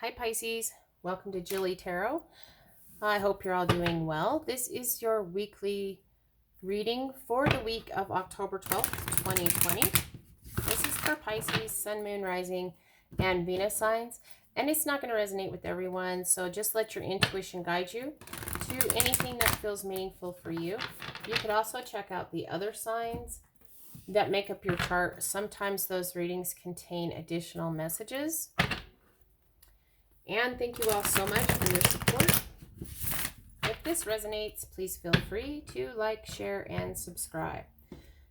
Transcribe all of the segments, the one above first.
Hi Pisces, welcome to JilleTarot. I hope you're all doing well. This is your weekly reading for the week of October 12th, 2020. This is for Pisces, Sun, Moon, Rising, and Venus signs. And it's not going to resonate with everyone, so just let your intuition guide you to anything that feels meaningful for you. You could also check out the other signs that make up your chart. Sometimes those readings contain additional messages. And thank you all so much for your support. If this resonates, please feel free to like, share, and subscribe.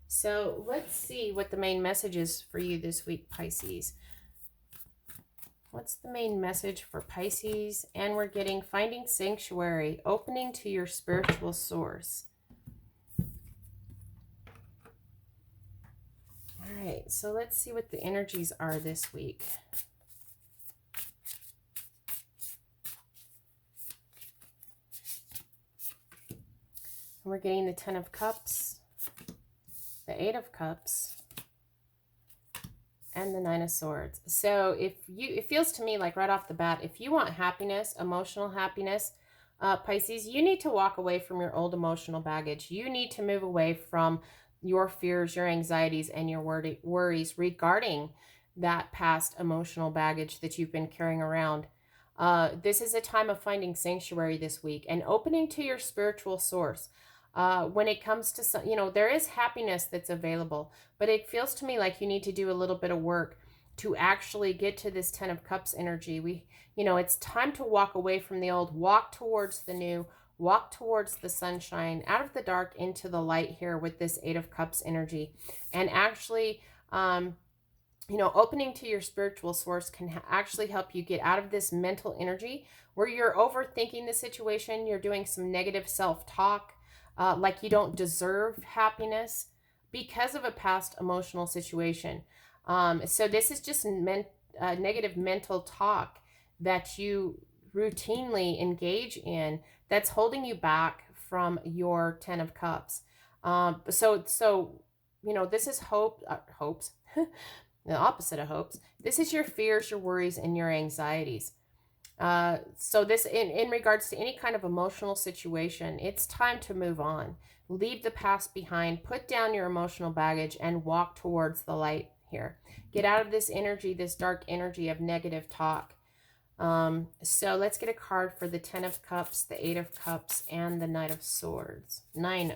So let's see what the main message is for you this week, Pisces. What's the main message for Pisces? And we're getting finding sanctuary, opening to your spiritual source. All right, so let's see what the energies are this week. We're getting the 10 of Cups, the 8 of Cups, and the 9 of Swords. So it feels to me like right off the bat, if you want happiness, emotional happiness, Pisces, you need to walk away from your old emotional baggage. You need to move away from your fears, your anxieties, and your worries regarding that past emotional baggage that you've been carrying around. This is a time of finding sanctuary this week and opening to your spiritual source. When it comes to some, there is happiness that's available, but it feels to me like you need to do a little bit of work to actually get to this 10 of Cups energy. It's time to walk away from the old, walk towards the new, walk towards the sunshine, out of the dark into the light here with this 8 of Cups energy. And actually, opening to your spiritual source can actually help you get out of this mental energy where you're overthinking the situation, you're doing some negative self-talk, like you don't deserve happiness because of a past emotional situation. So this is just negative mental talk that you routinely engage in that's holding you back from your 10 of Cups. So this is hopes, the opposite of hopes. This is your fears, your worries, and your anxieties. So this, in regards to any kind of emotional situation, it's time to move on. Leave the past behind, put down your emotional baggage, and walk towards the light here. Get out of this energy, this dark energy of negative talk. So let's get a card for the 10 of Cups, the 8 of Cups, and the 9 of Swords. And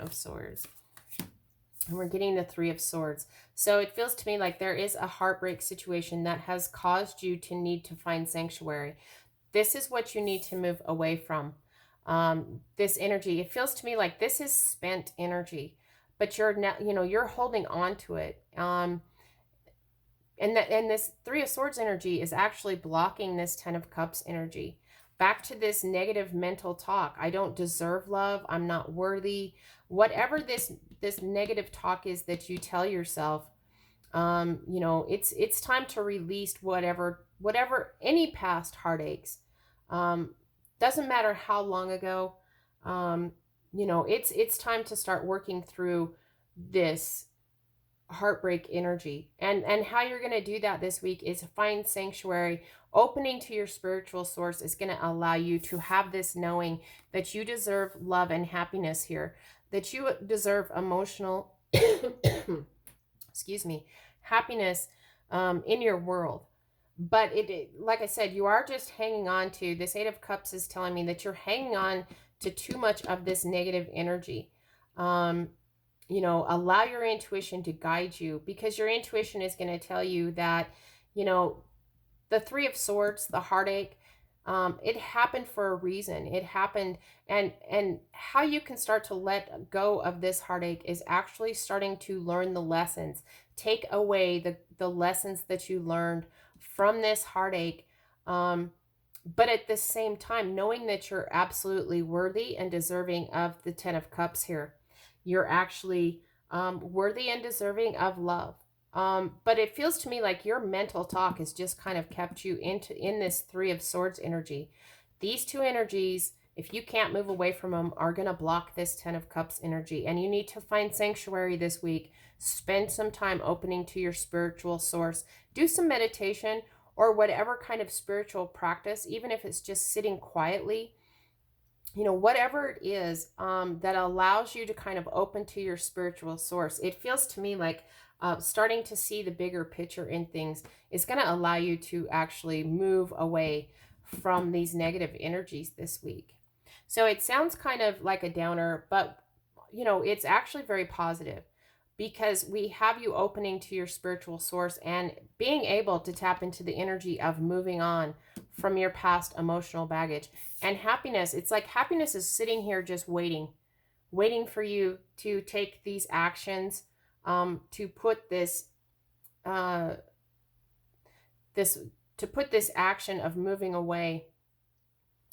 we're getting the 3 of Swords. So it feels to me like there is a heartbreak situation that has caused you to need to find sanctuary. This is what you need to move away from. This energy, it feels to me like this is spent energy, but you're now, you're holding on to it. And this 3 of Swords energy is actually blocking this 10 of Cups energy. Back to this negative mental talk. I don't deserve love. I'm not worthy. Whatever this negative talk is that you tell yourself, it's time to release whatever any past heartaches. Doesn't matter how long ago. It's time to start working through this heartbreak energy. And how you're going to do that this week is find sanctuary. Opening to your spiritual source is going to allow you to have this knowing that you deserve love and happiness here, that you deserve emotional excuse me, happiness in your world. But like I said, you are just hanging on to this 8 of Cups is telling me that you're hanging on to too much of this negative energy. Allow your intuition to guide you, because your intuition is going to tell you that, the 3 of Swords, the heartache, it happened for a reason. It happened, and how you can start to let go of this heartache is actually starting to learn the lessons. Take away the lessons that you learned from this heartache, but at the same time, knowing that you're absolutely worthy and deserving of the 10 of Cups here. You're actually worthy and deserving of love. But it feels to me like your mental talk has just kind of kept you in this 3 of Swords energy. These two energies, if you can't move away from them, are going to block this 10 of Cups energy. And you need to find sanctuary this week. Spend some time opening to your spiritual source. Do some meditation, or whatever kind of spiritual practice, even if it's just sitting quietly, you know, whatever it is that allows you to kind of open to your spiritual source. It feels to me like starting to see the bigger picture in things is going to allow you to actually move away from these negative energies this week. So it sounds kind of like a downer, but you know, it's actually very positive because we have you opening to your spiritual source and being able to tap into the energy of moving on from your past emotional baggage. And happiness, it's like happiness is sitting here just waiting for you to take these actions, to put uh, this to put this action of moving away,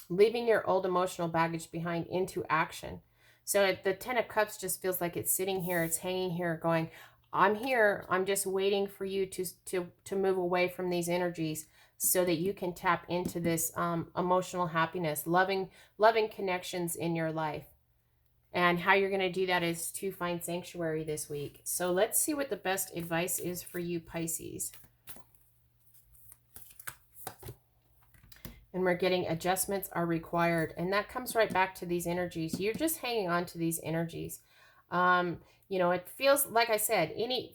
leaving your old emotional baggage behind, into action. So the 10 of Cups just feels like it's sitting here, it's hanging here going, I'm here, I'm just waiting for you to move away from these energies so that you can tap into this emotional happiness, loving connections in your life. And how you're going to do that is to find sanctuary this week. So let's see what the best advice is for you, Pisces. And we're getting adjustments are required. And that comes right back to these energies. You're just hanging on to these energies. You know, it feels like I said,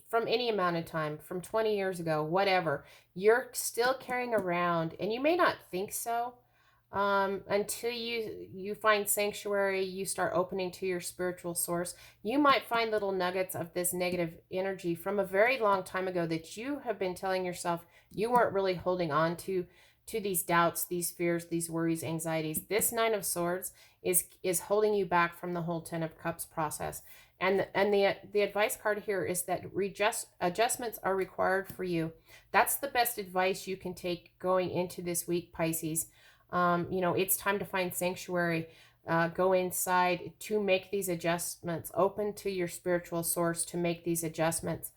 from any amount of time, from 20 years ago, whatever, you're still carrying around, and you may not think so until you find sanctuary, you start opening to your spiritual source. You might find little nuggets of this negative energy from a very long time ago that you have been telling yourself you weren't really holding on to these doubts, these fears, these worries, anxieties. This Nine of Swords is holding you back from the whole 10 of Cups process. And the advice card here is that adjustments are required for you. That's the best advice you can take going into this week, Pisces. You know, it's time to find sanctuary. Go inside to make these adjustments. Open to your spiritual source to make these adjustments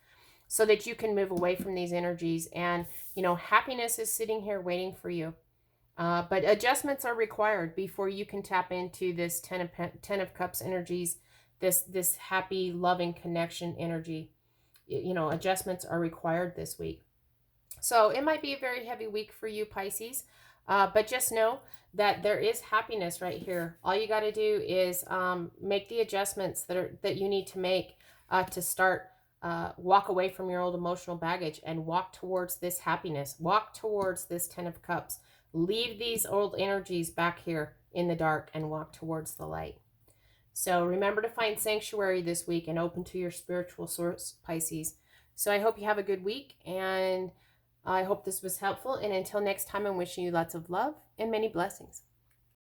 so that you can move away from these energies. And, you know, happiness is sitting here waiting for you. But adjustments are required before you can tap into this 10 of Cups energies, this happy, loving connection energy. You know, adjustments are required this week. So it might be a very heavy week for you, Pisces. But just know that there is happiness right here. All you got to do is make the adjustments that you need to make to start walk away from your old emotional baggage and walk towards this happiness. Walk towards this 10 of Cups. Leave these old energies back here in the dark and walk towards the light. So remember to find sanctuary this week and open to your spiritual source, Pisces. So I hope you have a good week, and I hope this was helpful. And until next time, I'm wishing you lots of love and many blessings.